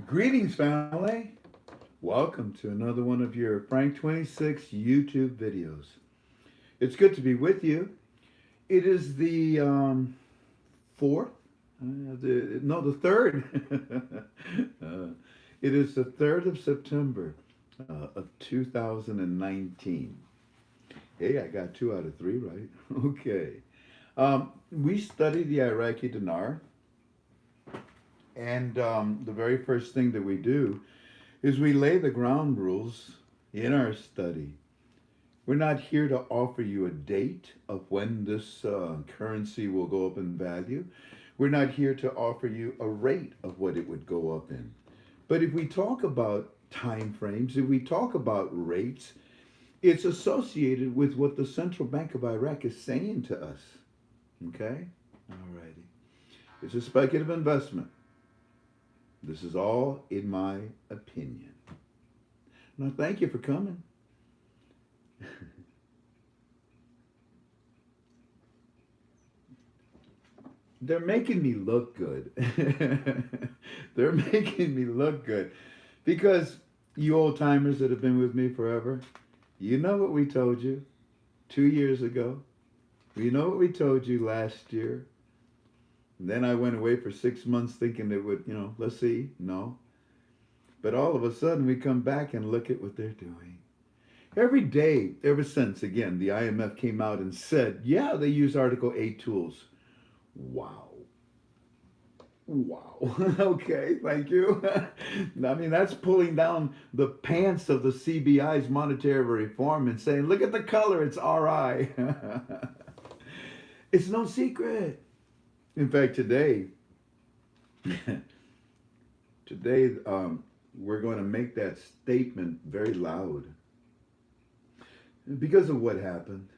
Greetings, family. Welcome to another one of your Frank 26 YouTube videos. It's good to be with you. It is the fourth, the third. It is the 3rd of September of 2019. Hey, I got 2 out of 3 right. Okay. We study the Iraqi dinar, and the very first thing that we do is we lay the ground rules in our study. We're not here to offer you a date of when this currency will go up in value. We're not here to offer you a rate of what it would go up in. But if we talk about time frames, if we talk about rates, it's associated with what the Central Bank of Iraq is saying to us. Okay? Alrighty. It's a speculative investment. This is all in my opinion. Now, thank you for coming. They're making me look good. They're making me look good. Because you old timers that have been with me forever, you know what we told you 2 years ago. You know what we told you last year. And then I went away for 6 months thinking it would, let's see. No. But all of a sudden we come back and look at what they're doing. Every day, ever since, again, the IMF came out and said, yeah, they use Article 8 tools. Wow. Wow. Okay, thank you. I mean, that's pulling down the pants of the CBI's monetary reform and saying, look at the color, it's RI. It's no secret. In fact, today we're going to make that statement very loud because of what happened.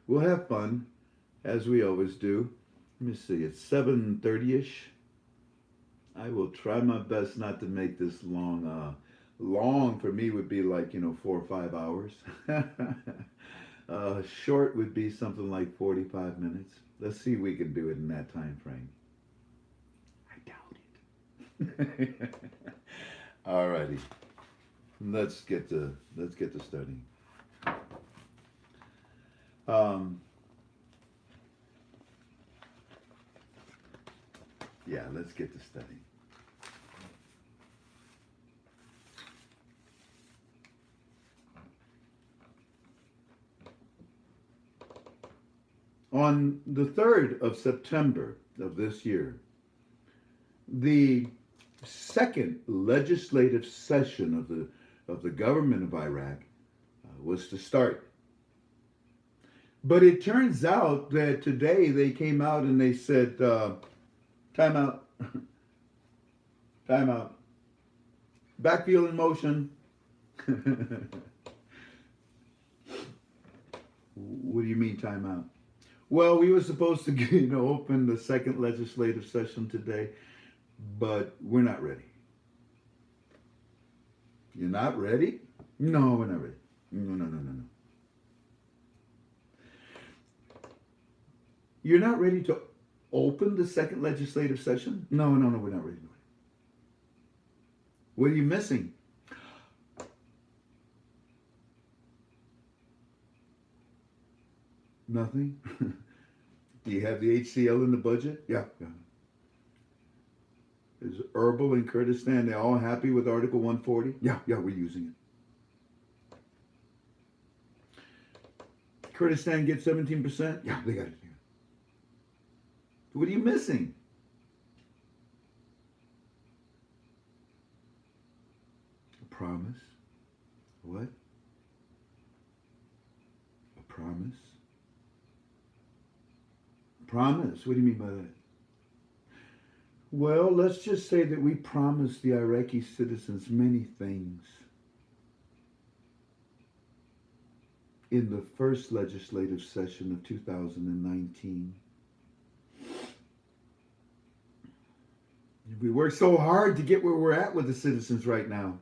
We'll have fun, as we always do. Let me see, it's 7:30ish. I will try my best not to make this long. Long for me would be like, 4 or 5 hours. Short would be something like 45 minutes. Let's see if we can do it in that time frame. I doubt it. Alrighty. Let's get to studying. Let's get to studying. On the 3rd of September of this year, the second legislative session of the government of Iraq was to start. But it turns out that today they came out and they said, time out, time out, backfield in motion. What do you mean time out? Well, we were supposed to, open the second legislative session today, but we're not ready. You're not ready? No, we're not ready. No. You're not ready to open the second legislative session? No, we're not ready to do it. What are you missing? Nothing? Do you have the HCL in the budget? Yeah. Is Erbil and Kurdistan, they all happy with Article 140? Yeah, we're using it. Kurdistan gets 17%? Yeah, they got it. What are you missing? A promise? What? A promise? Promise? What do you mean by that? Well, let's just say that we promised the Iraqi citizens many things in the first legislative session of 2019. We worked so hard to get where we're at with the citizens right now.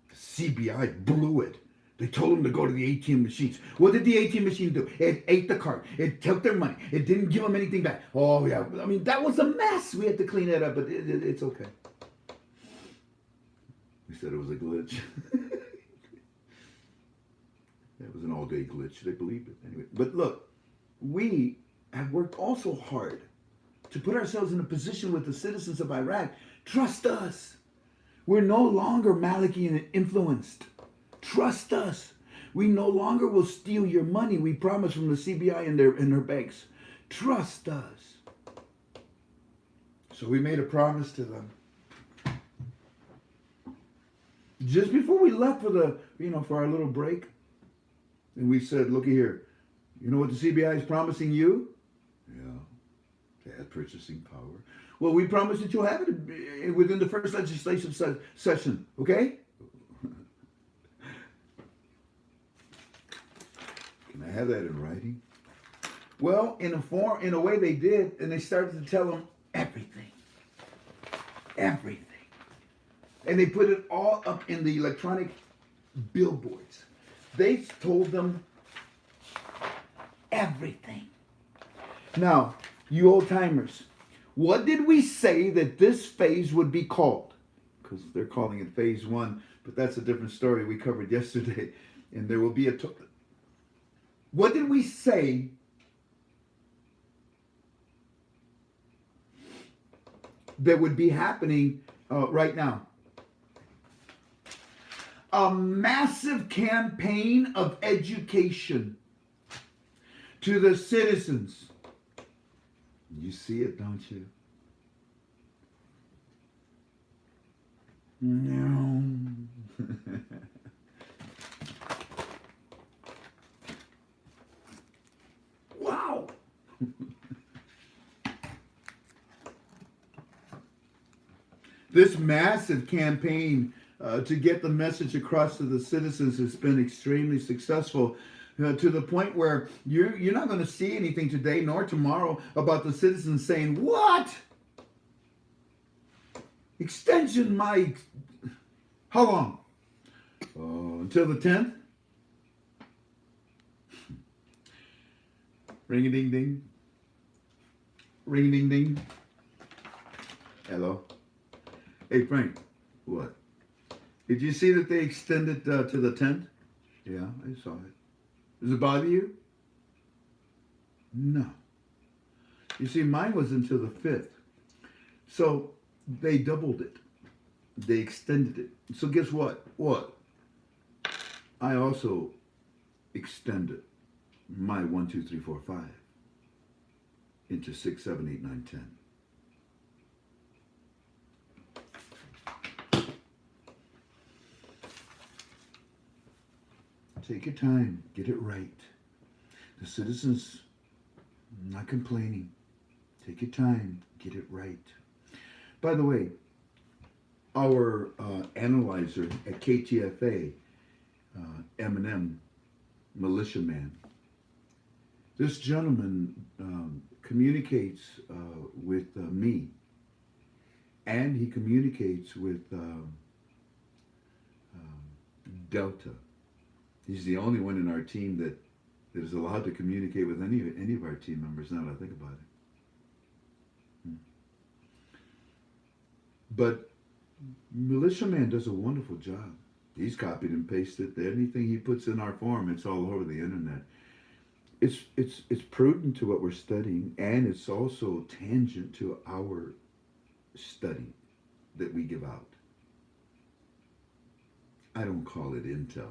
The CBI blew it. They told them to go to the ATM machines. What did the ATM machine do? It ate the card. It took their money. It didn't give them anything back. Oh, yeah. I mean, that was a mess. We had to clean that up, but it's okay. We said it was a glitch. It was an all-day glitch. They believed it anyway. But look, we have worked also hard to put ourselves in a position with the citizens of Iraq. Trust us. We're no longer Malachian influenced. Trust us. We no longer will steal your money. We promise from the CBI and their banks. Trust us. So we made a promise to them. Just before we left for our little break, and we said, looky here, you know what the CBI is promising you? Yeah, they had purchasing power. Well, we promise that you'll have it within the first legislative session, okay? Can I have that in writing? Well, in a way they did, and they started to tell them everything. Everything. And they put it all up in the electronic billboards. They told them everything. Now, you old timers, what did we say that this phase would be called? Because they're calling it phase 1, but that's a different story we covered yesterday. And there will be what did we say that would be happening right now? A massive campaign of education to the citizens. You see it, don't you? No. Wow. This massive campaign to get the message across to the citizens has been extremely successful, to the point where you're not going to see anything today nor tomorrow about the citizens saying, what? Extension, Mike. How long? Until the 10th? Ring-a-ding-ding. Ring-a-ding-ding. Hello? Hey, Frank. What? Did you see that they extended to the 10th? Yeah, I saw it. Does it bother you? No. You see, mine was until the 5th. So they doubled it. They extended it. So guess what? What? I also extended my 1, 2, 3, 4, 5 into 6, 7, 8, 9, 10. Take your time, get it right. The citizens, not complaining. Take your time, get it right. By the way, our analyzer at KTFA, M&M, militiaman, this gentleman communicates with me, and he communicates with Delta. He's the only one in our team that is allowed to communicate with any of our team members, now that I think about it. But Militiaman does a wonderful job. He's copied and pasted. Anything he puts in our form, it's all over the internet. It's prudent to what we're studying, and it's also tangent to our study that we give out. I don't call it intel.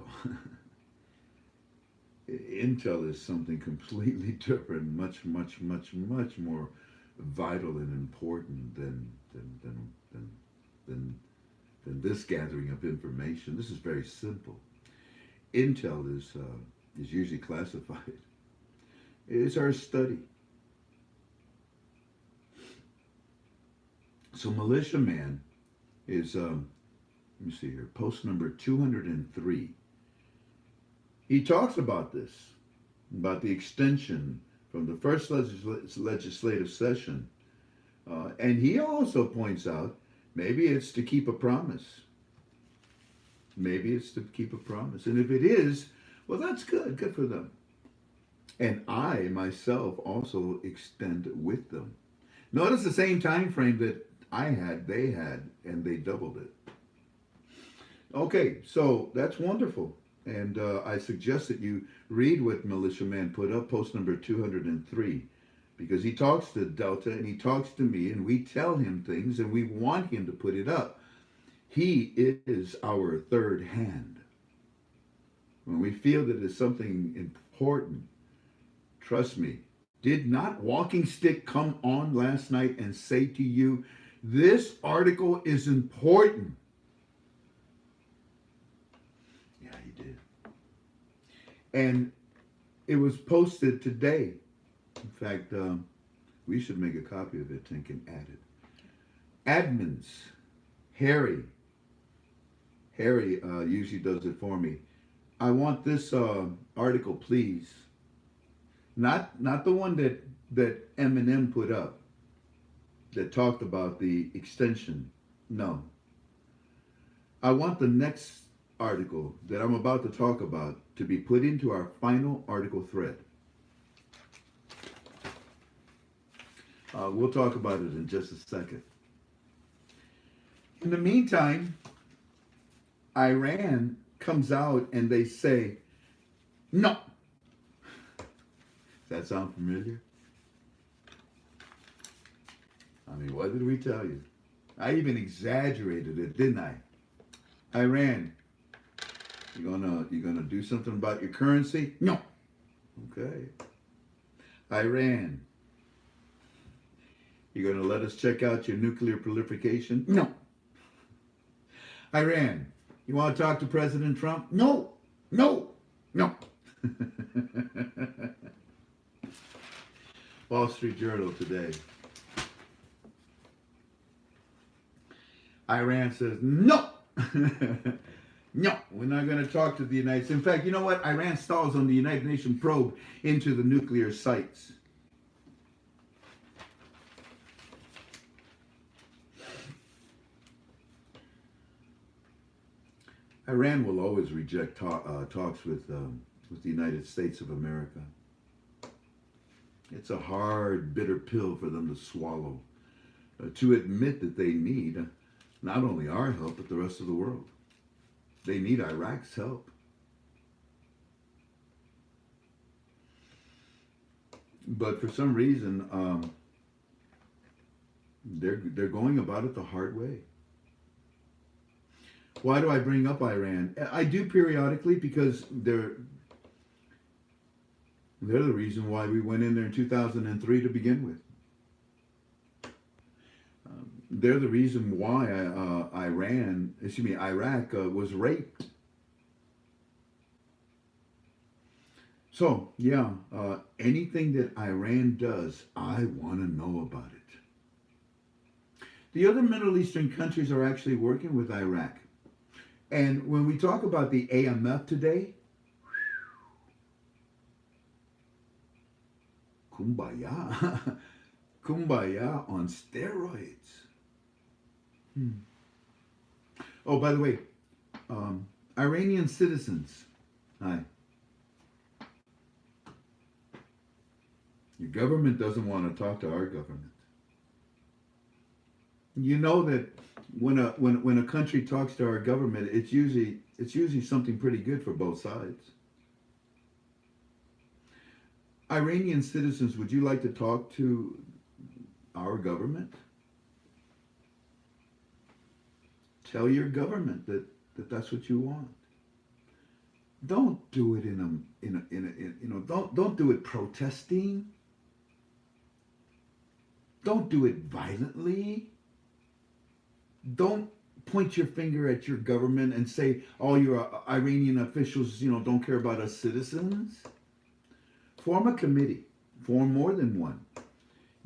Intel is something completely different, much more vital and important than this gathering of information. This is very simple. Intel is usually classified. It's our study. So Militiaman is, let me see here, post number 203. He talks about this, about the extension from the first legislative session. And he also points out, maybe it's to keep a promise. Maybe it's to keep a promise. And if it is, well, that's good. Good for them. And I myself also extend with them. Notice the same time frame that I had, they had, and they doubled it. Okay, so that's wonderful. And I suggest that you read what Militiaman put up, post number 203, because he talks to Delta and he talks to me, and we tell him things and we want him to put it up. He is our third hand. When we feel that it's something important, trust me, did not Walking Stick come on last night and say to you, this article is important? Yeah, he did. And it was posted today. In fact, we should make a copy of it and can add it. Admins, Harry usually does it for me. I want this article, please. Not the one that Eminem put up that talked about the extension. No. I want the next article that I'm about to talk about to be put into our final article thread. We'll talk about it in just a second. In the meantime, Iran comes out and they say, no. Does that sound familiar? I mean, what did we tell you? I even exaggerated it, didn't I? Iran, you gonna do something about your currency? No. Okay. Iran, you gonna let us check out your nuclear proliferation? No. Iran, you want to talk to President Trump? No. No. No. Wall Street Journal today. Iran says, no. No, we're not going to talk to the United States. In fact, you know what? Iran stalls on the United Nations probe into the nuclear sites. Iran will always reject talks with the United States of America. It's a hard, bitter pill for them to swallow, to admit that they need not only our help, but the rest of the world. They need Iraq's help. But for some reason, they're going about it the hard way. Why do I bring up Iran? I do periodically because they're the reason why we went in there in 2003 to begin with. They're the reason why Iraq was raped. So, yeah, anything that Iran does, I want to know about it. The other Middle Eastern countries are actually working with Iraq. And when we talk about the AMF today, kumbaya. Kumbaya on steroids. Oh, by the way, Iranian citizens, hi. Your government doesn't want to talk to our government. You know that when a country talks to our government, it's usually something pretty good for both sides. Iranian citizens, would you like to talk to our government? Tell your government that that's what you want. Don't do it don't do it protesting. Don't do it violently. Don't point your finger at your government and say all your Iranian officials, don't care about us citizens. Form a committee. Form more than one.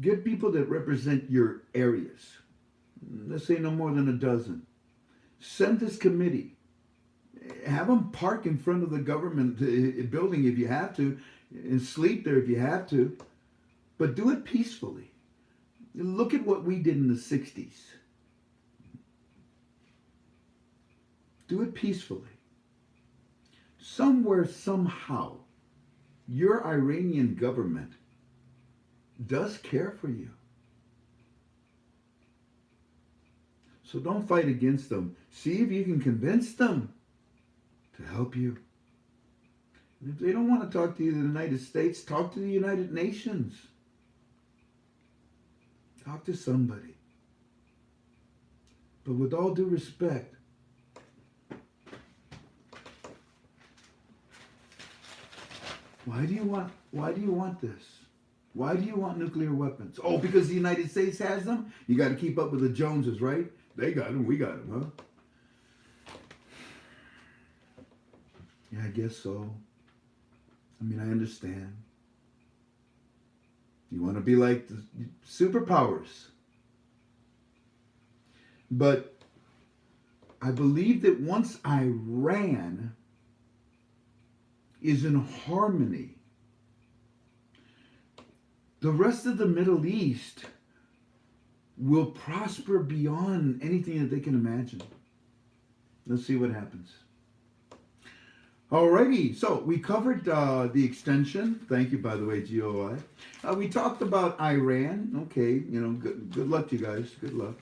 Get people that represent your areas. Let's say no more than a dozen. Send this committee. Have them park in front of the government building if you have to, and sleep there if you have to. But do it peacefully. Look at what we did in the 60s. Do it peacefully. Somewhere, somehow, your Iranian government does care for you. So don't fight against them. See if you can convince them to help you. And if they don't want to talk to you in the United States, talk to the United Nations. Talk to somebody. But with all due respect, why do you want this? Why do you want nuclear weapons? Oh, because the United States has them? You got to keep up with the Joneses, right? They got them, we got them, huh? Yeah, I guess so. I mean, I understand. You want to be like the superpowers. But I believe that once Iran is in harmony, the rest of the Middle East will prosper beyond anything that they can imagine. Let's see what happens. Alrighty, so we covered the extension. Thank you, by the way, GOI. We talked about Iran. Okay, you know, good luck to you guys. Good luck.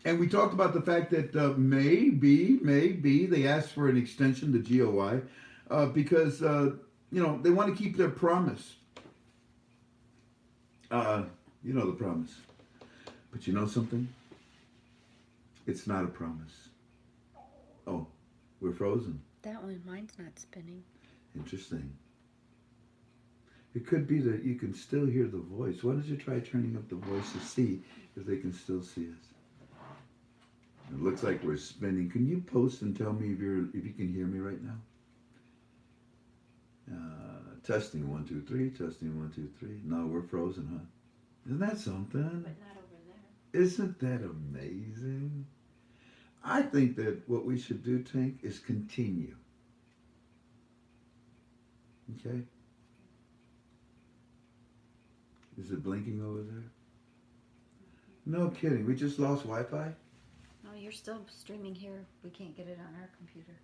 And we talked about the fact that maybe they asked for an extension to GOI because, you know, they want to keep their promise. You know the promise. But you know something? It's not a promise. Oh, we're frozen. That one, mine's not spinning. Interesting. It could be that you can still hear the voice. Why don't you try turning up the voice to see if they can still see us? It looks like we're spinning. Can you post and tell me if you can hear me right now? Testing 1 2 3. Testing 1 2 3. No, we're frozen, huh? Isn't that something? But not over there. Isn't that amazing? I think that what we should do, Tank, is continue. Okay? Is it blinking over there? No kidding. We just lost Wi-Fi? No, you're still streaming here. We can't get it on our computer.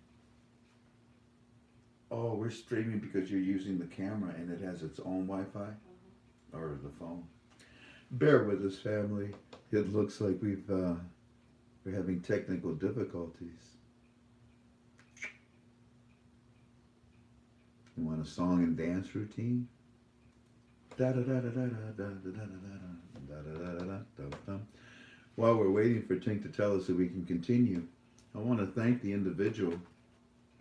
Oh, we're streaming because you're using the camera and it has its own Wi-Fi? Or the phone. Bear with us, family. It looks like we're having technical difficulties. You want a song and dance routine? While we're waiting for Tink to tell us that we can continue, I want to thank the individual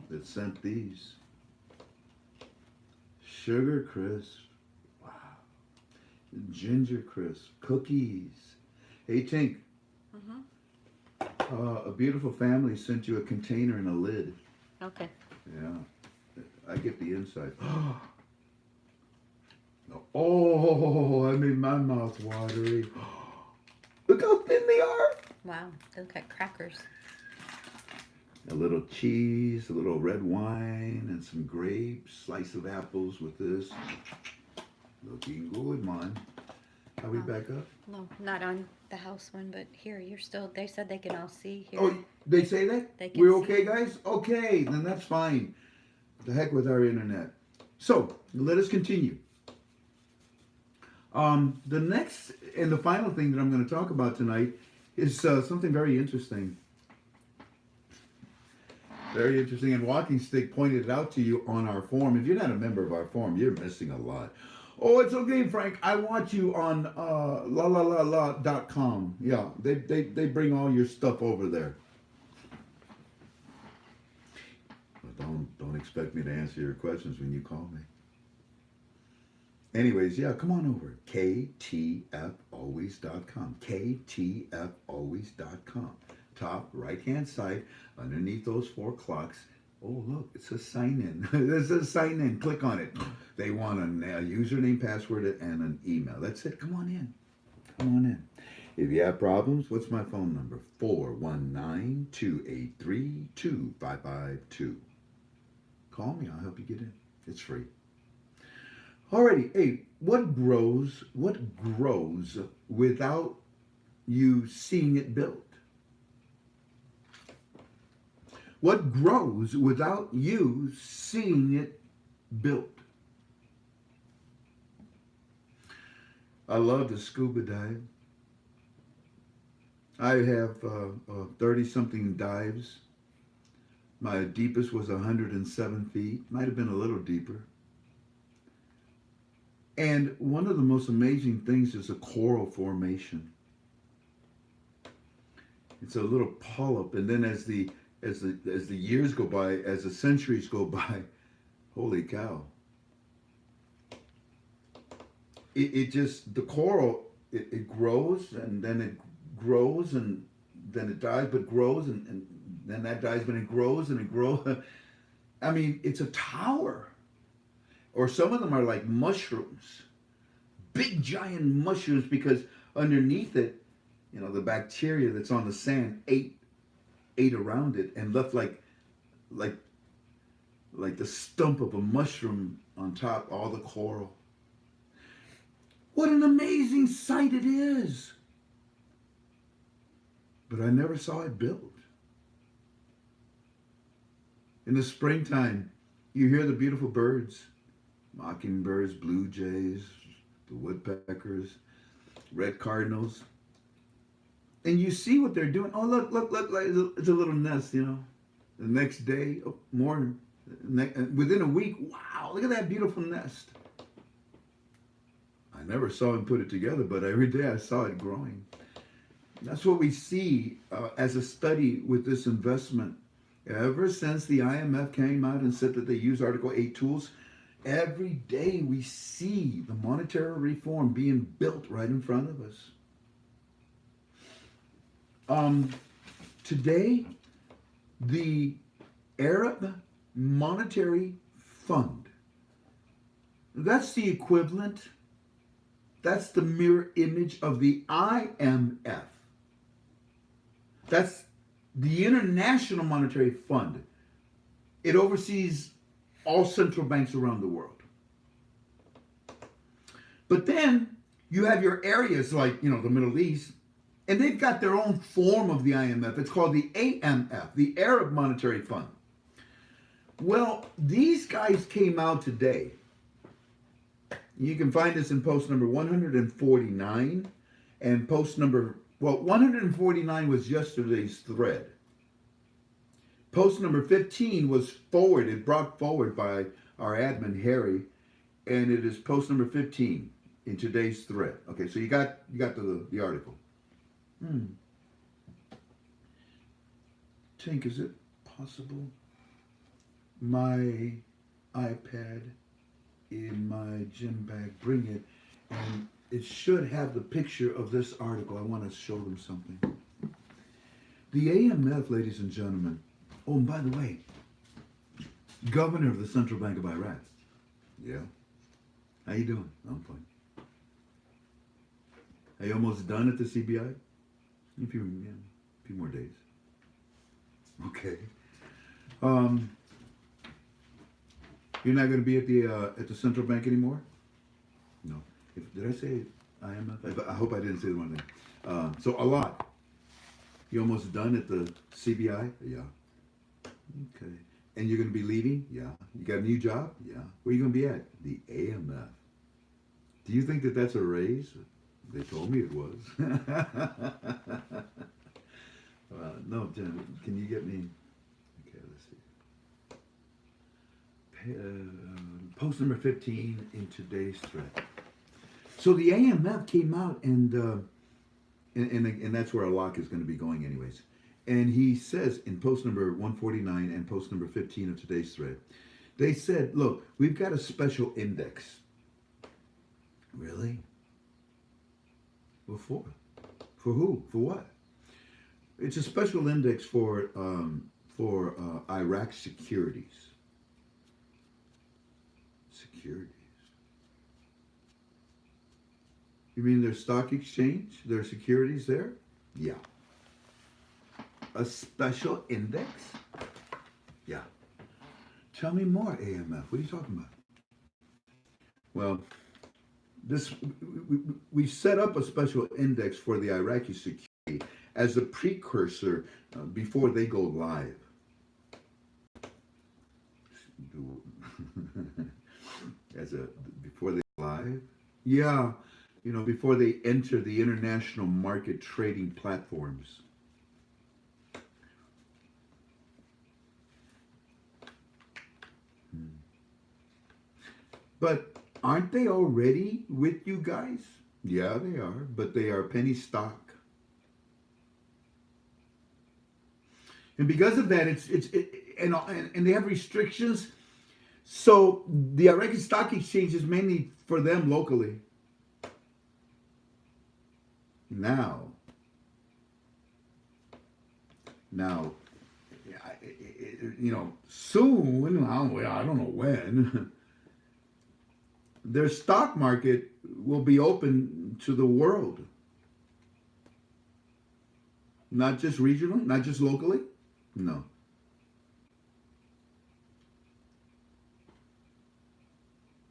that sent these. Sugar crisp. Wow. Ginger crisp. Cookies. Hey, Tink. A beautiful family sent you a container and a lid. Okay. Yeah. I get the inside. Oh, I made my mouth watery. Look how thin they are. Wow, they look like crackers. A little cheese, a little red wine, and some grapes, slice of apples with this. Looking good, man. Are we back up? No, not on the house one, but here, you're still, they said they can all see here. Oh, they say that? They can We're see. okay, guys? Okay, then that's fine. The heck with our internet. So, let us continue. The next and the final thing that I'm going to talk about tonight is something very interesting. Very interesting. And Walking Stick pointed it out to you on our forum. If you're not a member of our forum, you're missing a lot. Oh, it's okay, Frank. I want you on la.com. Yeah, they bring all your stuff over there. But don't expect me to answer your questions when you call me. Anyways, yeah, come on over. KTFalways.com. KTFalways.com. Top right-hand side, underneath those 4 clocks. Oh, look, it says sign in. It says sign in. Click on it. They want a username, password, and an email. That's it. Come on in. Come on in. If you have problems, what's my phone number? 419-283-2552. Call me. I'll help you get in. It's free. Alrighty, hey, what grows without you seeing it built? What grows without you seeing it built? I love to scuba dive. I have 30 something dives. My deepest was 107 feet, might have been a little deeper. And one of the most amazing things is a coral formation. It's a little polyp, and then as the years go by, as the centuries go by, holy cow! It just the coral it grows and then it grows and then it dies, but grows and then that dies, but it grows and it grows. I mean, it's a tower. Or some of them are like mushrooms, big giant mushrooms, because underneath it, the bacteria that's on the sand ate around it and left like like the stump of a mushroom on top, all the coral. What an amazing sight it is! But I never saw it built. In the springtime, you hear the beautiful birds, mockingbirds, blue jays, the woodpeckers, red cardinals. And you see what they're doing. Oh, look, look, look, like it's a little nest, The next day, oh, more. Within a week, wow, look at that beautiful nest. I never saw him put it together, but every day I saw it growing. That's what we see as a study with this investment. Ever since the IMF came out and said that they use Article 8 tools, every day we see the monetary reform being built right in front of us. Today, the Arab Monetary Fund, that's the equivalent, that's the mirror image of the IMF. That's the International Monetary Fund. It oversees all central banks around the world. But then you have your areas like, the Middle East, and they've got their own form of the IMF. It's called the AMF, the Arab Monetary Fund. Well, these guys came out today. You can find this in post number 149 and post number, 149 was yesterday's thread. Post number 15 was brought forward by our admin, Harry, and it is post number 15 in today's thread. Okay, so you got the article. Tink, is it possible my iPad in my gym bag, bring it, and it should have the picture of this article. I want to show them something. The AMF, ladies and gentlemen, oh, and by the way, governor of the Central Bank of Iraq. Yeah. How you doing? I'm fine. Are you almost done at the CBI? A few more days. Okay. You're not going to be at the central bank anymore? No. Did I say IMF? I hope I didn't say the wrong thing. So a lot. You almost done at the CBI? Yeah. Okay. And you're going to be leaving? Yeah. You got a new job? Yeah. Where are you going to be at? The AMF. Do you think that that's a raise? They told me it was. No, Jen, can you get me? Okay, let's see. Post number 15 in today's thread. So the AMF came out and that's where a lock is going to be going anyways. And he says in post number 149 and post number 15 of today's thread, they said, look, we've got a special index. Really? What for? For who? For what? It's a special index for Iraq securities. Securities. You mean their stock exchange? Their securities there? Yeah. A special index? Yeah. Tell me more, AMF. What are you talking about? Well, we set up a special index for the Iraqi security as a precursor before they go live. as a before they live. Yeah, before they enter the international market trading platforms. Hmm. But aren't they already with you guys? Yeah, they are, but they are penny stock. And because of that, and they have restrictions. So the Iraqi Stock Exchange is mainly for them locally. Now, now, soon, I don't know when, their stock market will be open to the world, not just regionally, not just locally. No.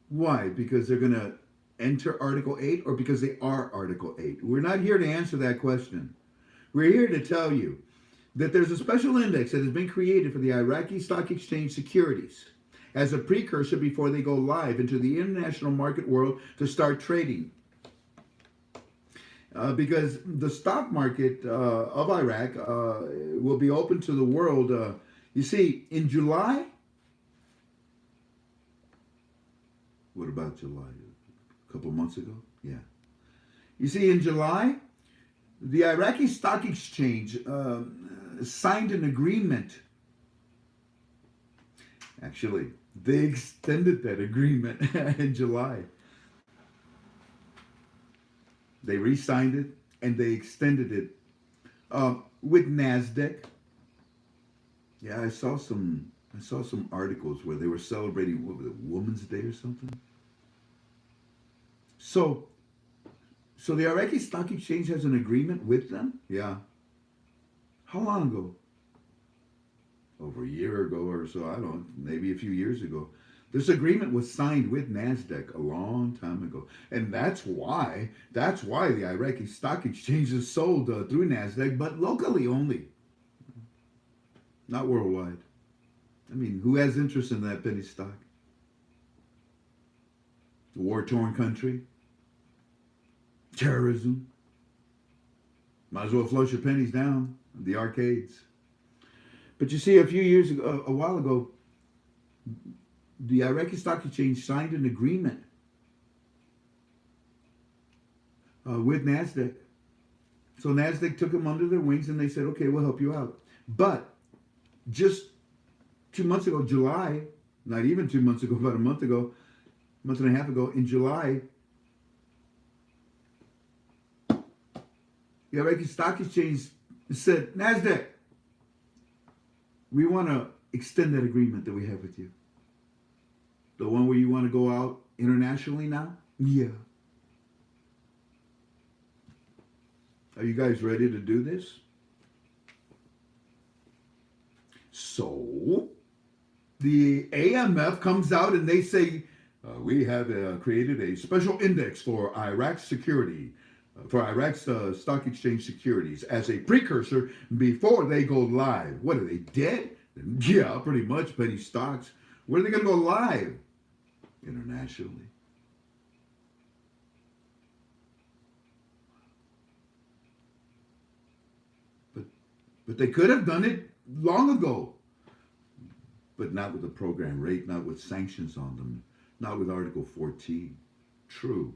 Why? Because they're going to enter Article 8 or because they are Article 8? We're not here to answer that question. We're here to tell you that there's a special index that has been created for the Iraqi Stock Exchange securities as a precursor before they go live into the international market world to start trading. Because the stock market of Iraq will be open to the world. You see, in July, what about July? A couple of months ago? Yeah. You see, in July, the Iraqi Stock Exchange signed an agreement. Actually, they extended that agreement in July. They re-signed it and they extended it with Nasdaq. Yeah, I saw some articles where they were celebrating, what was it, Women's Day or something. So the Iraqi Stock Exchange has an agreement with them. Yeah. How long ago? Over a year ago or so. I don't know, maybe a few years ago. This agreement was signed with Nasdaq a long time ago, and that's why the Iraqi Stock Exchange is sold through Nasdaq, but locally only, not worldwide. I mean, who has interest in that penny stock? A war-torn country, terrorism. Might as well flush your pennies down the arcades. But you see, a while ago, the Iraqi Stock Exchange signed an agreement with Nasdaq. So Nasdaq took them under their wings and they said, okay, we'll help you out. But just 2 months ago, July, not even 2 months ago, about a month and a half ago, in July, the Iraqi Stock Exchange said, Nasdaq, we want to extend that agreement that we have with you. The one where you want to go out internationally now? Yeah. Are you guys ready to do this? So, the AMF comes out and they say, we have created a special index for Iraq's security, for Iraq's stock exchange securities as a precursor before they go live. What are they, dead? Yeah, pretty much, penny stocks. Where are they going to go live? Internationally. But they could have done it long ago. But not with the program rate, not with sanctions on them, not with Article 14. True.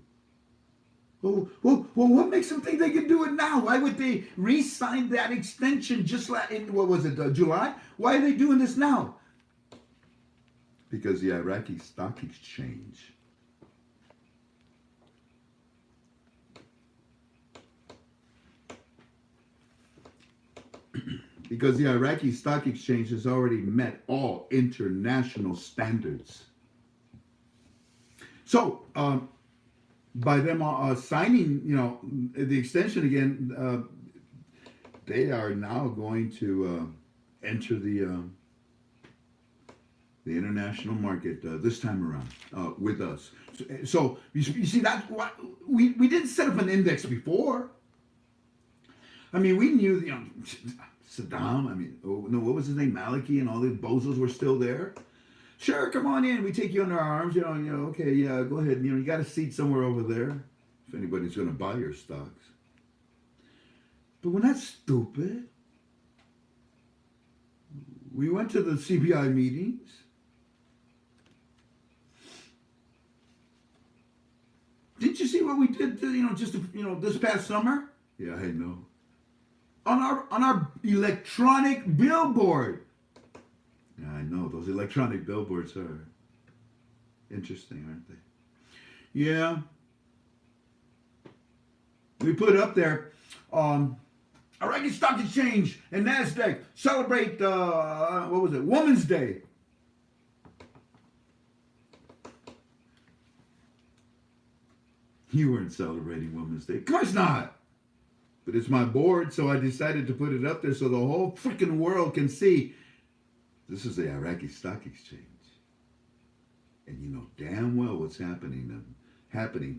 Well, what makes them think they can do it now? Why would they re-sign that extension just like in, what was it, July? Why are they doing this now? Because the Iraqi Stock Exchange has already met all international standards. So, by them signing, the extension again, they are now going to enter the international market this time around with us. So you see, that's why we didn't set up an index before. I mean, we knew, Saddam. I mean, what was his name? Maliki and all these bozos were still there. Sure, come on in. We take you under our arms. Okay, yeah, go ahead. You got a seat somewhere over there if anybody's going to buy your stocks. But we're not stupid. We went to the CBI meetings. Didn't you see what we did? Just this past summer. Yeah, I know. On our electronic billboard. Yeah, I know. Those electronic billboards are interesting, aren't they? Yeah. We put up there, Iraqi Stock Exchange and Nasdaq celebrate, Women's Day. You weren't celebrating Women's Day. Of course not. But it's my board, so I decided to put it up there so the whole freaking world can see this is the Iraqi Stock Exchange. And you know damn well what's happening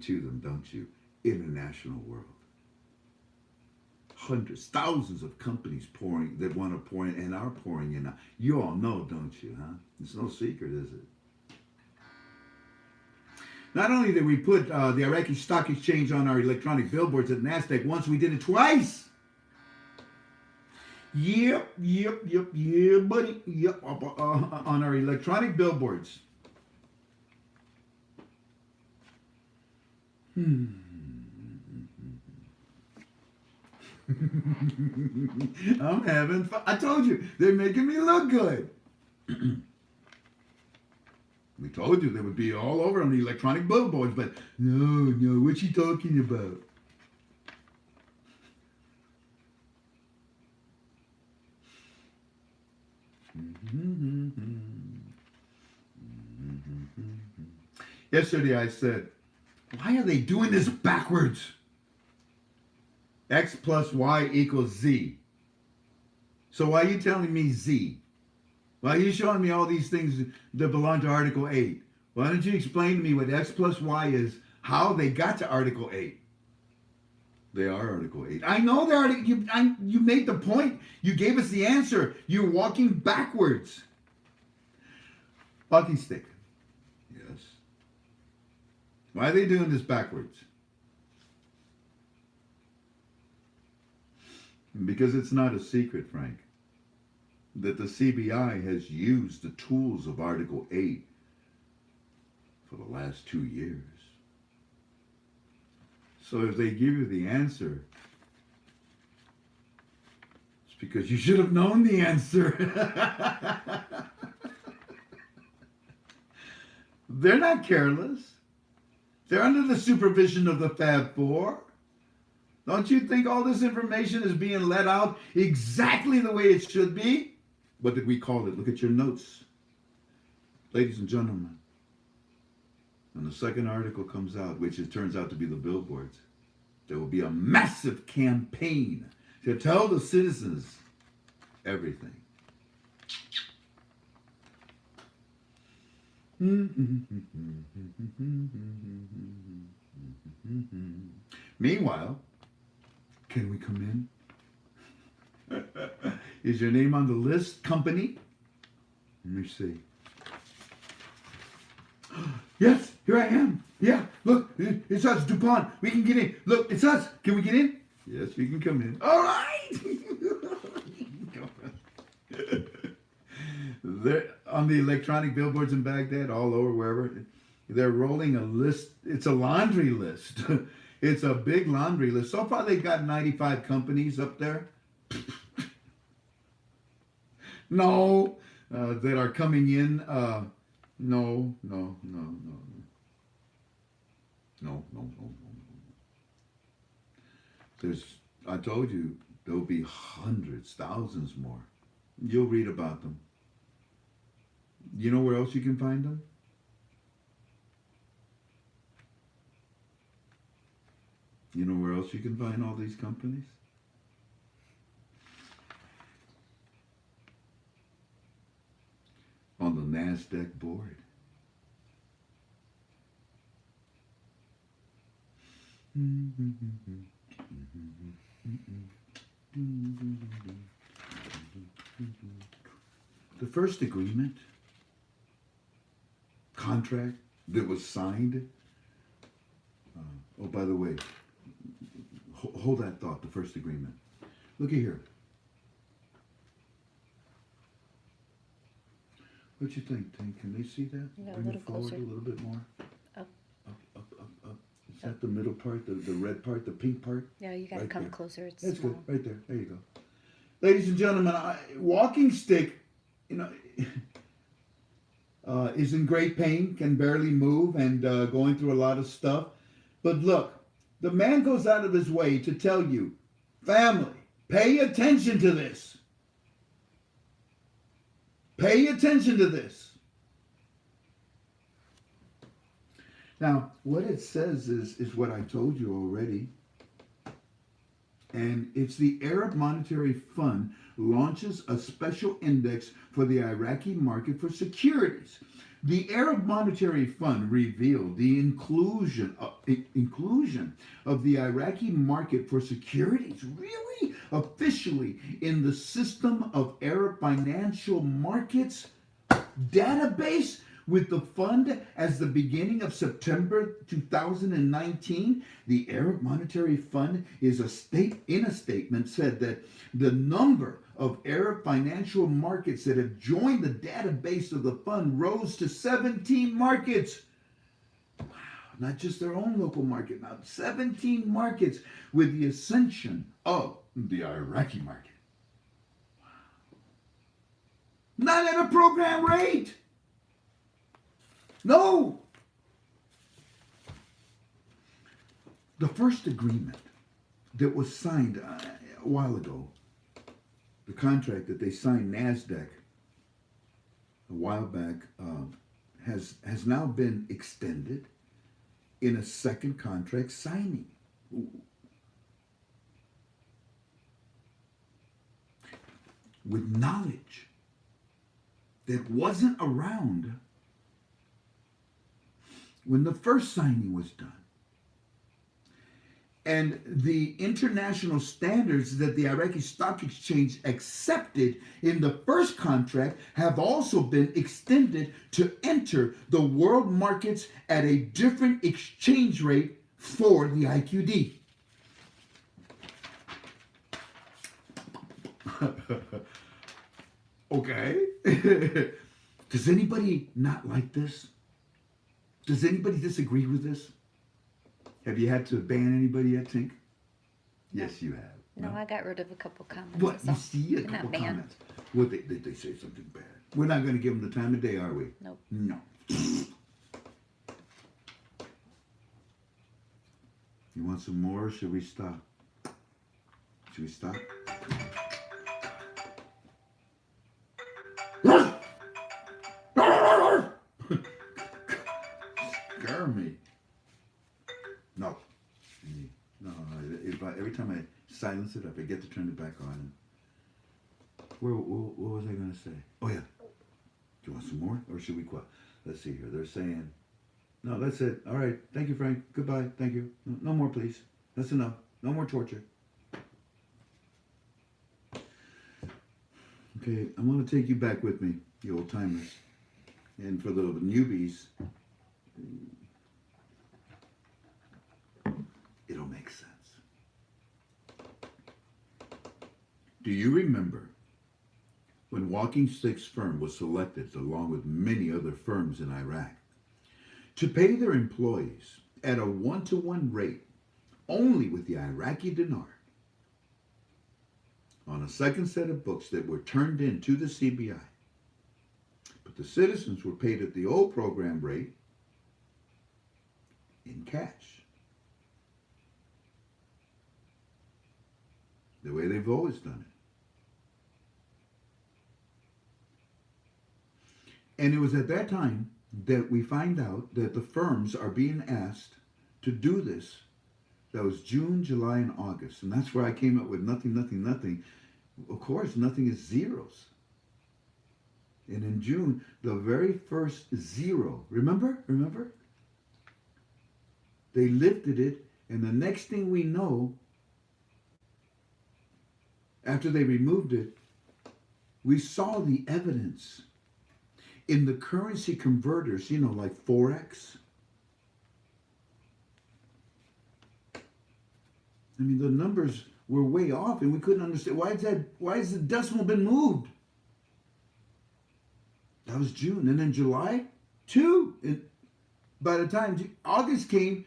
to them, don't you? International world. Hundreds, thousands of companies that want to pour in and are pouring in. You all know, don't you, huh? It's no secret, is it? Not only did we put the Iraqi Stock Exchange on our electronic billboards at Nasdaq once, we did it twice. Yep, buddy. Yep, on our electronic billboards. I'm having fun. I told you, they're making me look good. We told you they would be all over on the electronic billboards, but no, what you talking about? Yesterday I said, why are they doing this backwards? X plus Y equals Z. So why are you telling me Z? Why are you showing me all these things that belong to Article 8? Why don't you explain to me what X plus Y is, how they got to Article 8? They are Article 8. I know they are. You made the point. You gave us the answer. You're walking backwards. Walking stick. Yes. Why are they doing this backwards? Because it's not a secret, Frank, that the CBI has used the tools of Article 8 for the last 2 years. So if they give you the answer, it's because you should have known the answer. They're not careless. They're under the supervision of the Fab Four. Don't you think all this information is being let out exactly the way it should be? What did we call it? Look at your notes. Ladies and gentlemen, when the second article comes out, which it turns out to be the billboards, there will be a massive campaign to tell the citizens everything. Meanwhile, can we come in? Is your name on the list, company? Let me see. Yes, here I am. Yeah, look, it's us, DuPont. We can get in. Look, it's us. Can we get in? Yes, we can come in. All right. They're on the electronic billboards in Baghdad, all over, wherever. They're rolling a list. It's a laundry list. It's a big laundry list. So far, they've got 95 companies up there. No, that are coming in. No. I told you, there'll be hundreds, thousands more. You'll read about them. You know where else you can find them? You know where else you can find all these companies? On the Nasdaq board. The first agreement contract that was signed. Oh, by the way, hold that thought, the first agreement. Look at here. What you think, Tank? Can they see that? Yeah, a Bring little it forward closer. a little bit more. Up. Up. Is that the middle part, the red part, the pink part? Yeah, you gotta Right come there. closer. It's That's small. good. Right there. There you go. Ladies and gentlemen, walking stick, is in great pain, can barely move, and going through a lot of stuff. But look, the man goes out of his way to tell you, family, pay attention to this. Pay attention to this. Now, what it says is what I told you already. And it's the Arab Monetary Fund launches a special index for the Iraqi market for securities. The Arab Monetary Fund revealed the inclusion of the Iraqi market for securities, really officially in the system of Arab financial markets database, with the fund as the beginning of September 2019. The Arab Monetary Fund in a statement said that the number of Arab financial markets that have joined the database of the fund rose to 17 markets. Wow, not just their own local market, now 17 markets with the ascension of the Iraqi market. Wow. Not at a program rate. No! The first agreement that was signed a while ago, the contract that they signed Nasdaq a while back, has now been extended in a second contract signing. Ooh. With knowledge that wasn't around when the first signing was done. And the international standards that the Iraqi Stock Exchange accepted in the first contract have also been extended to enter the world markets at a different exchange rate for the IQD. Okay. Does anybody not like this? Does anybody disagree with this? Have you had to ban anybody yet, Tink? Yes, you have. No, I got rid of a couple comments. What? You So see a they're not couple banned. comments. What, did they say something bad? We're not going to give them the time of day, are we? Nope. No. You want some more, or should we stop? Should we stop? Scare me. No. No. Every time I silence it, I forget to turn it back on. What was I going to say? Oh, yeah. Do you want some more? Or should we quit? Let's see here. They're saying, no, that's it. All right. Thank you, Frank. Goodbye. Thank you. No more, please. That's enough. No more torture. Okay, I'm going to take you back with me, you old timers. And for the newbies, it'll make sense. Do you remember when Walking Stick's firm was selected, along with many other firms in Iraq, to pay their employees at a 1-to-1 rate only with the Iraqi dinar on a second set of books that were turned in to the CBI? But the citizens were paid at the old program rate in cash. The way they've always done it. And it was at that time that we find out that the firms are being asked to do this. That was June, July, and August. And that's where I came up with nothing, nothing, nothing. Of course, nothing is zeros. And in June, the very first zero, remember? They lifted it, and the next thing we know, after they removed it, we saw the evidence in the currency converters, like Forex. I mean, the numbers were way off, and we couldn't understand why has the decimal been moved? That was June, and then July, too. And by the time August came,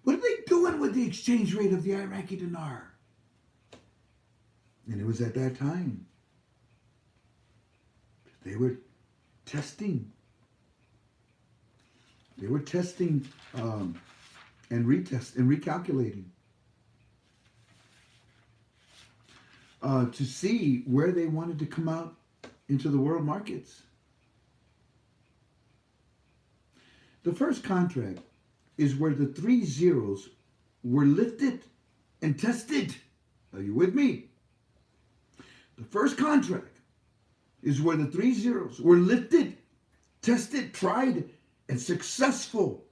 what are they doing with the exchange rate of the Iraqi dinar? And it was at that time they were testing. They were testing and recalculating to see where they wanted to come out into the world markets. The first contract is where the 3 zeros were lifted and tested. Are you with me? The first contract is where the 3 zeros were lifted, tested, tried, and successful.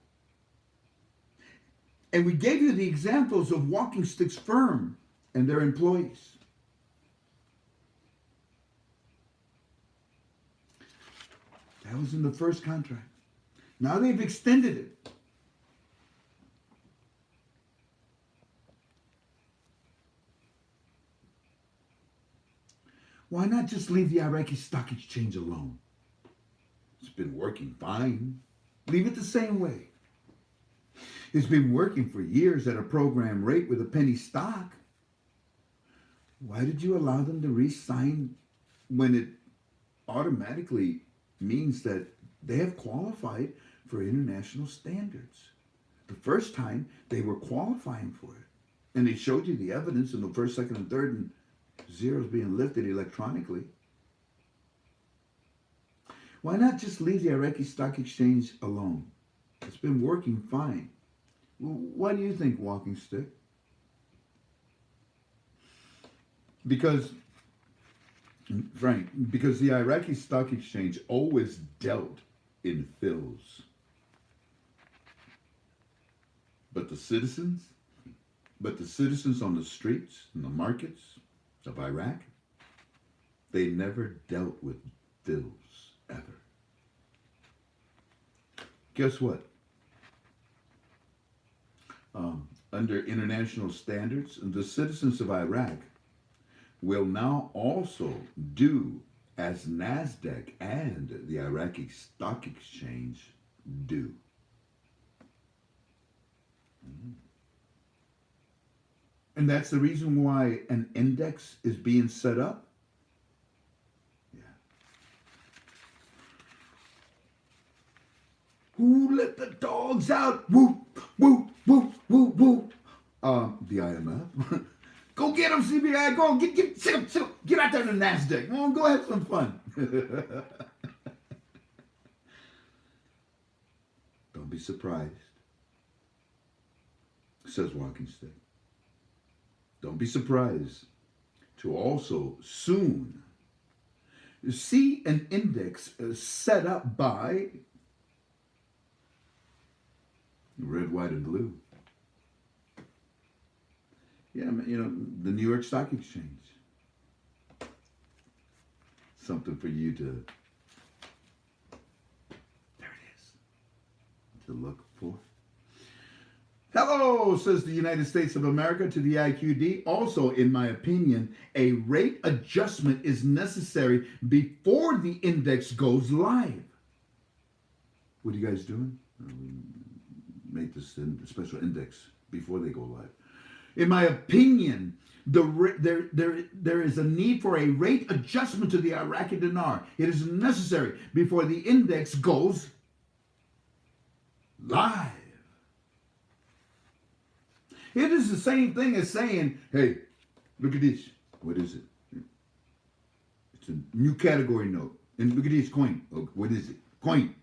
And we gave you the examples of Walking Stick's firm and their employees. That was in the first contract. Now they've extended it. Why not just leave the Iraqi stock exchange alone? It's been working fine. Leave it the same way. It's been working for years at a program rate with a penny stock. Why did you allow them to re-sign when it automatically means that they have qualified for international standards? The first time they were qualifying for it. And they showed you the evidence in the first, second, and third, and zeros being lifted electronically. Why not just leave the Iraqi stock exchange alone? It's been working fine. Why do you think, Walking Stick? Because, Frank, because the Iraqi stock exchange always dealt in fills. But the citizens on the streets, in the markets of Iraq, they never dealt with fills, ever. Guess what? Under international standards, the citizens of Iraq will now also do as Nasdaq and the Iraqi Stock Exchange do. And that's the reason why an index is being set up. Yeah. Who let the dogs out? Woo, woo, woo, woo, woo. The IMF. Go get them, CBI. Go sit them. Get out there to Nasdaq. Go have some fun. Don't be surprised, says Walking Stick. Don't be surprised to also soon see an index set up by red, white, and blue. Yeah, the New York Stock Exchange. Something for you to, there it is, to look for. Hello, says the United States of America to the IQD. Also, in my opinion, a rate adjustment is necessary before the index goes live. What are you guys doing? Make this special index before they go live. In my opinion, there is a need for a rate adjustment to the Iraqi dinar. It is necessary before the index goes live. It is the same thing as saying, hey, look at this. What is it? It's a new category note. And look at this coin. Oh, what is it? Coin.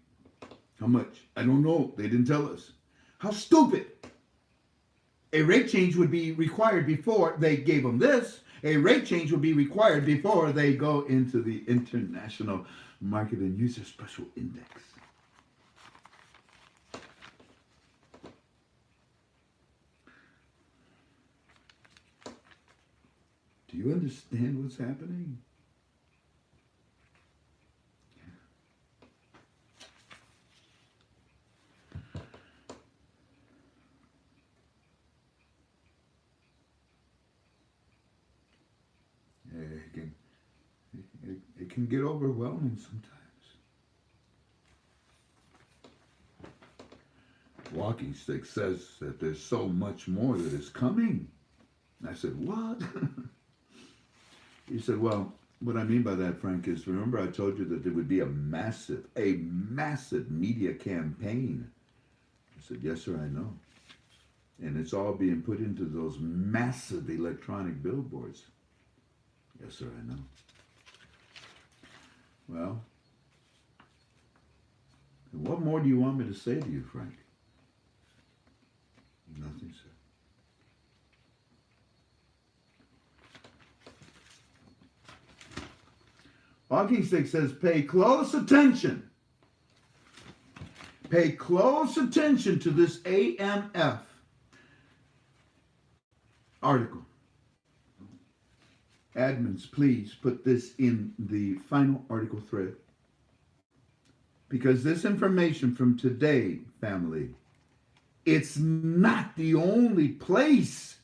How much? I don't know. They didn't tell us. How stupid. A rate change would be required before they gave them this. A rate change would be required before they go into the international market and use a special index. Do you understand what's happening? can get overwhelming sometimes. Walking Stick says that there's so much more that is coming. I said, what? He said, well, what I mean by that, Frank, is remember I told you that there would be a massive media campaign. I said, yes, sir, I know. And it's all being put into those massive electronic billboards. Yes, sir, I know. Well, what more do you want me to say to you, Frank? Nothing, sir. Walking Stick says, pay close attention. Pay close attention to this AMF article. Admins, please put this in the final article thread. Because this information from today, family, it's not the only place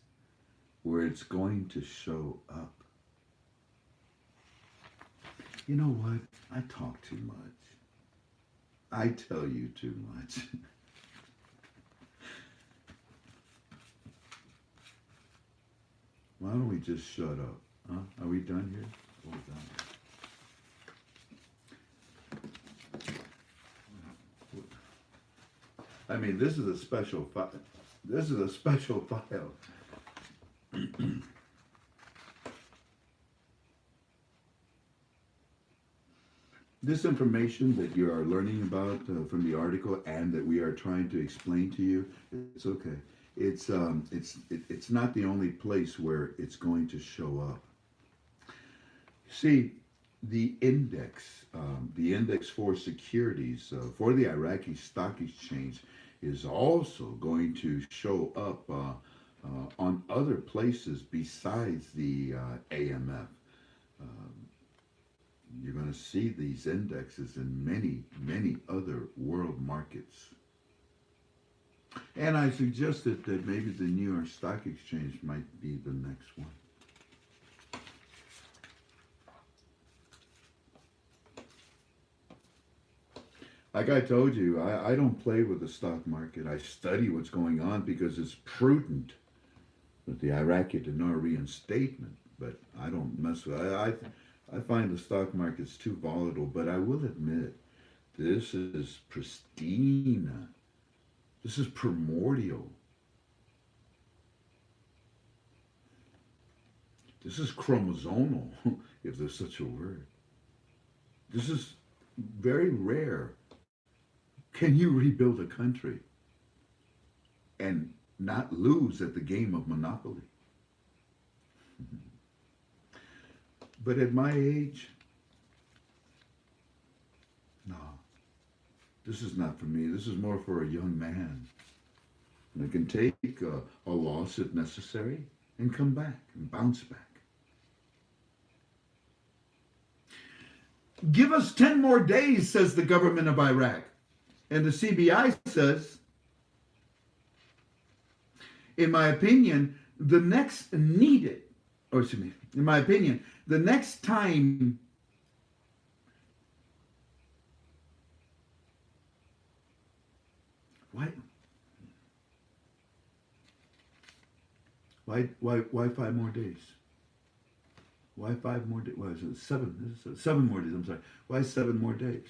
where it's going to show up. You know what? I talk too much. I tell you too much. Why don't we just shut up? Huh? Are we done here? We're done. I mean, this is a special file. This is a special file. This information that you are learning about from the article and that we are trying to explain to you, it's okay. It's not the only place where it's going to show up. See, the index for securities for the Iraqi Stock Exchange is also going to show up on other places besides the AMF. You're going to see these indexes in many other world markets. And I suggested that maybe the New York Stock Exchange might be the next one. Like I told you, I don't play with the stock market. I study what's going on because it's prudent with the Iraqi dinar reinstatement. But I don't mess with it. I find the stock market's too volatile. But I will admit, this is pristine. This is primordial. This is chromosomal, if there's such a word. This is very rare. Can you rebuild a country and not lose at the game of Monopoly? But at my age, no, this is not for me. This is more for a young man. And I can take a loss if necessary and come back and bounce back. Give us 10 more days, says the government of Iraq. And the CBI says, in my opinion, the next needed, or excuse me, in my opinion, the next time why 5 more days? Why 5 more days? Why is it 7? 7 more days, I'm sorry. Why 7 more days?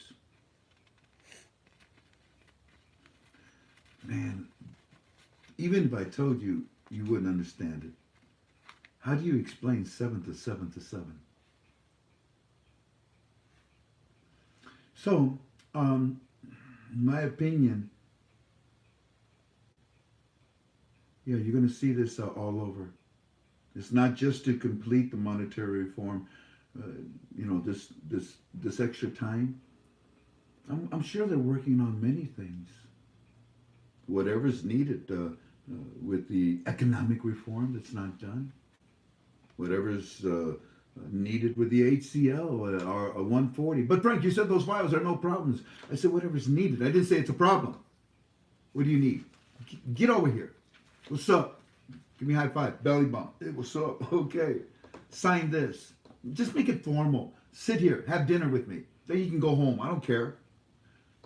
Man, even if I told you, you wouldn't understand it. How do you explain 7 to 7 to 7? So, in my opinion, yeah, you're going to see this all over. It's not just to complete the monetary reform, this extra time. I'm sure they're working on many things. Whatever's needed with the economic reform that's not done. Whatever's needed with the HCL or 140. But Frank, you said those files are no problems. I said whatever's needed. I didn't say it's a problem. What do you need? Get over here. What's up? Give me a high five. Belly bump. Hey, what's up? Okay. Sign this. Just make it formal. Sit here, have dinner with me. Then you can go home. I don't care.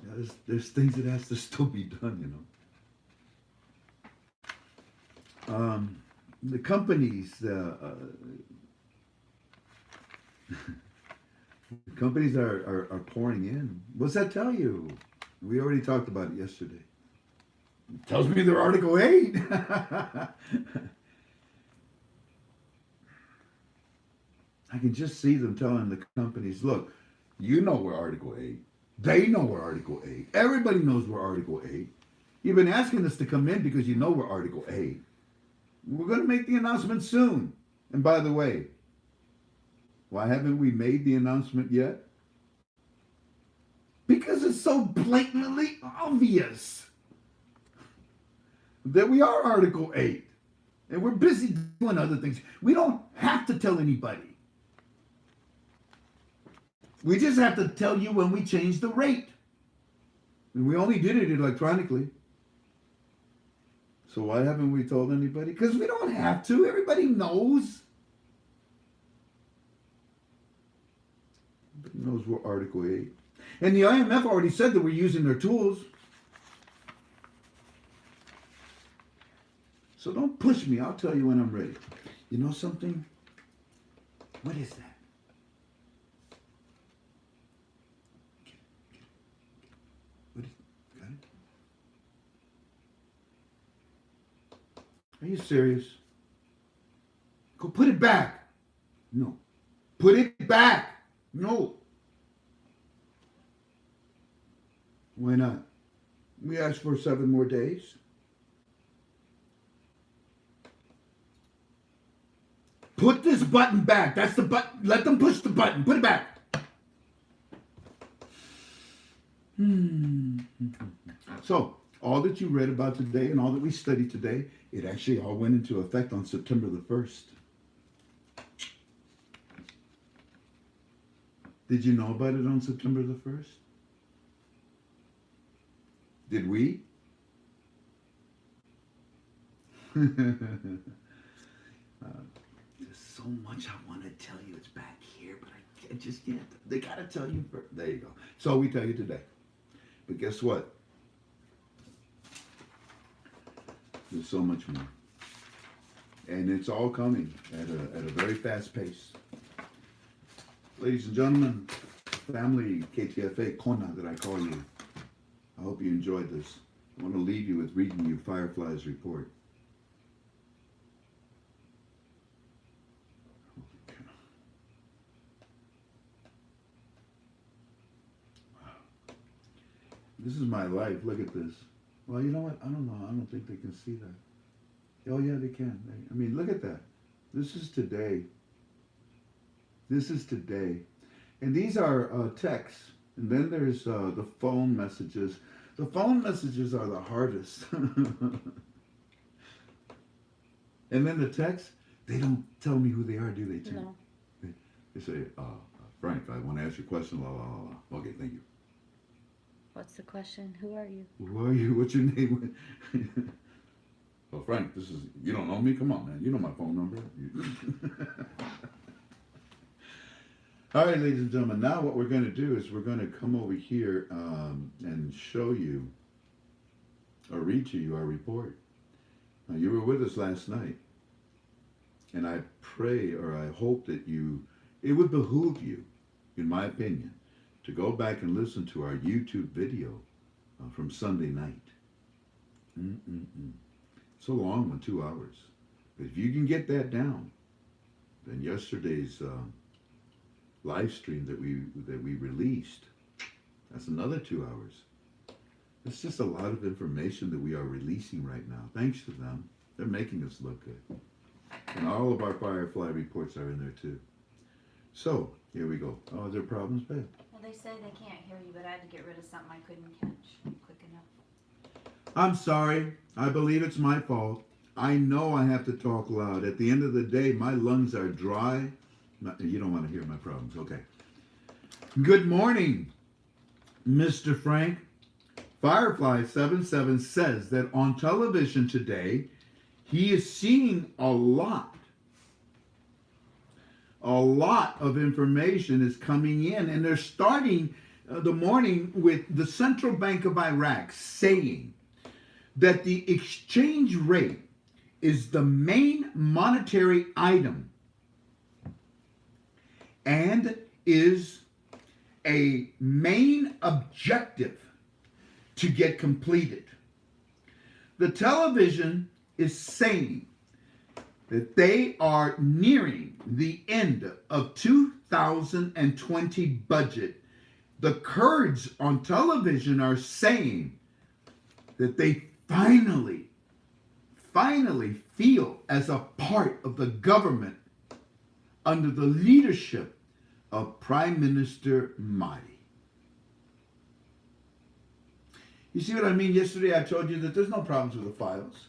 Yeah, there's things that has to still be done, you know. The companies, companies are pouring in. What's that tell you? We already talked about it yesterday. It tells me they're Article 8. I can just see them telling the companies, look, you know we're Article 8. They know we're Article 8. Everybody knows we're Article 8. You've been asking us to come in because you know we're Article 8. We're going to make the announcement soon. And by the way, why haven't we made the announcement yet? Because it's so blatantly obvious that we are Article 8. And we're busy doing other things. We don't have to tell anybody. We just have to tell you when we change the rate. And we only did it electronically. So why haven't we told anybody? Because we don't have to. Everybody knows. Everybody knows we're Article 8. And the IMF already said that we're using their tools. So don't push me. I'll tell you when I'm ready. You know something? What is that? What is it? Got it? Are you serious? Go put it back. No. Put it back. No. Why not? We asked for 7 more days. Put this button back. That's the button. Let them push the button. Put it back. So, all that you read about today and all that we studied today, it actually all went into effect on September the 1st. Did you know about it on September the 1st? Did we? There's so much I want to tell you. It's back here, but I just can't. They got to tell you first. There you go. So we tell you today. But guess what? There's so much more. And it's all coming at a very fast pace. Ladies and gentlemen, family KTFA Kona that I call you, I hope you enjoyed this. I want to leave you with reading you Firefly's report. This is my life. Look at this. Well, you know what? I don't know. I don't think they can see that. Oh, yeah, they can. I mean, look at that. This is today. This is today. And these are texts. And then there's the phone messages. The phone messages are the hardest. And then the texts, they don't tell me who they are, do they, Tim? No. They say, Frank, I want to ask you a question. La, la, la, la. Okay, thank you. What's the question? Who are you? Who are you? What's your name? Well, Frank, you don't know me? Come on, man. You know my phone number. All right, ladies and gentlemen, now what we're going to do is we're going to come over here and show you or read to you our report. Now, you were with us last night, and I pray or I hope that it would behoove you, in my opinion, to go back and listen to our YouTube video from Sunday night. It's a long one, 2 hours. But if you can get that down, then yesterday's live stream that we released, that's another 2 hours. It's just a lot of information that we are releasing right now. Thanks to them. They're making us look good. And all of our Firefly reports are in there too. So, here we go. Oh, are there problems, babe? Well, they say they can't hear you, but I had to get rid of something I couldn't catch quick enough. I'm sorry. I believe it's my fault. I know I have to talk loud. At the end of the day, my lungs are dry. You don't want to hear my problems. Okay. Good morning, Mr. Frank. Firefly 77 says that on television today, he is seeing a lot A lot of information is coming in, and they're starting the morning with the Central Bank of Iraq saying that the exchange rate is the main monetary item and is a main objective to get completed. The television is saying that they are nearing the end of 2020 budget. The Kurds on television are saying that they finally feel as a part of the government under the leadership of Prime Minister Mahdi. You see what I mean? Yesterday I told you that there's no problems with the files.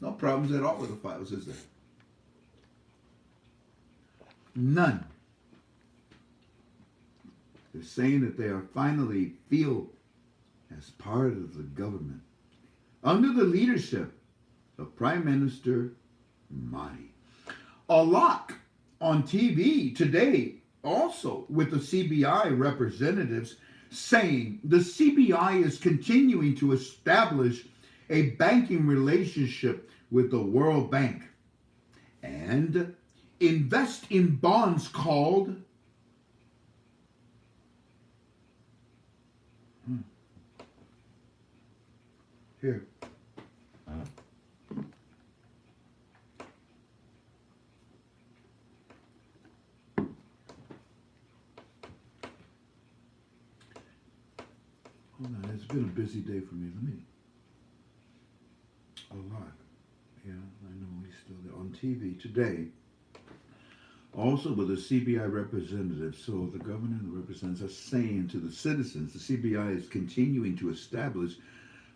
No problems at all with the files, is there? None. They're saying that they are finally feel as part of the government under the leadership of Prime Minister Mahdi. A lot on TV today also with the CBI representatives saying the CBI is continuing to establish a banking relationship with the World Bank and invest in bonds called here. Hold on, it's been a busy day for me. A lot. Yeah, I know he's still there on TV today. Also with the CBI representatives, so the governor and the representatives are saying to the citizens, the CBI is continuing to establish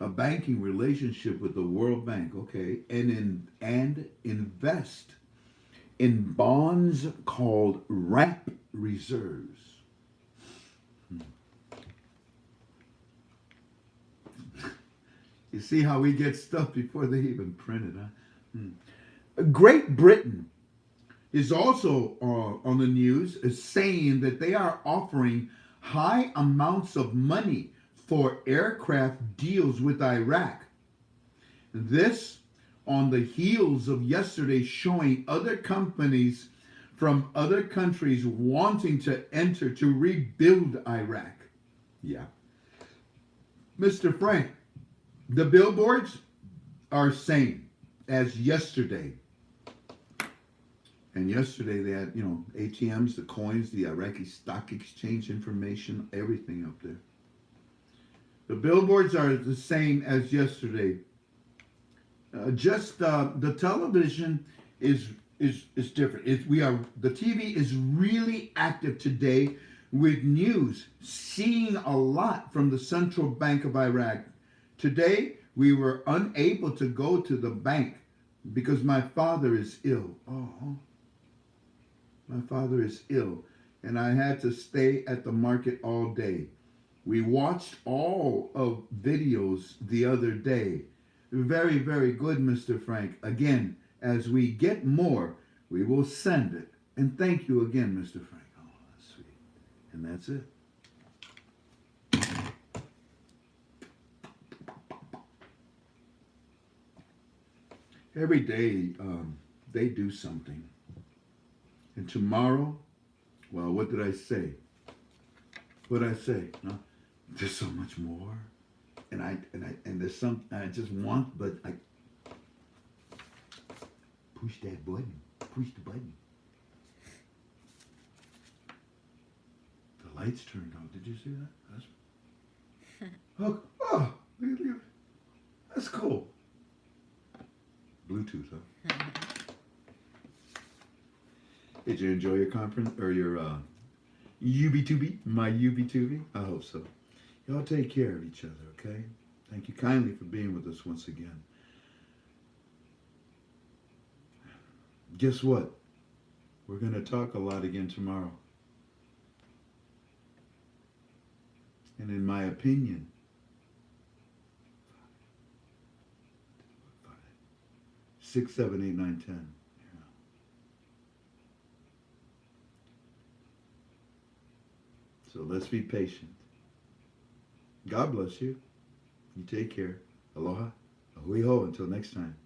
a banking relationship with the World Bank, okay, and invest in bonds called ramp reserves. You see how we get stuff before they even print it, huh? Great Britain is also on the news is saying that they are offering high amounts of money for aircraft deals with Iraq. This on the heels of yesterday showing other companies from other countries wanting to enter to rebuild Iraq. Yeah. Mr. Frank, the billboards are saying as yesterday. And yesterday they had, ATMs, the coins, the Iraqi stock exchange information, everything up there. The billboards are the same as yesterday. The television is different. The TV is really active today with news, seeing a lot from the Central Bank of Iraq. Today we were unable to go to the bank because my father is ill. Oh. My father is ill, and I had to stay at the market all day. We watched all of videos the other day. Very, very good, Mr. Frank. Again, as we get more, we will send it. And thank you again, Mr. Frank. Oh, that's sweet. And that's it. Every day, they do something. And tomorrow, well, what did I say? What did I say? No, there's so much more, and there's some I just want, but I push that button. Push the button. The lights turned on. Did you see that? Look, look at that's cool. Bluetooth, huh? Did you enjoy your conference or your UB2B? My UB2B? I hope so. Y'all take care of each other, okay? Thank you kindly for being with us once again. Guess what? We're going to talk a lot again tomorrow. And in my opinion, 6, 7, 8, 9, 10. So let's be patient. God bless you. You take care. Aloha. Ahui ho. Until next time.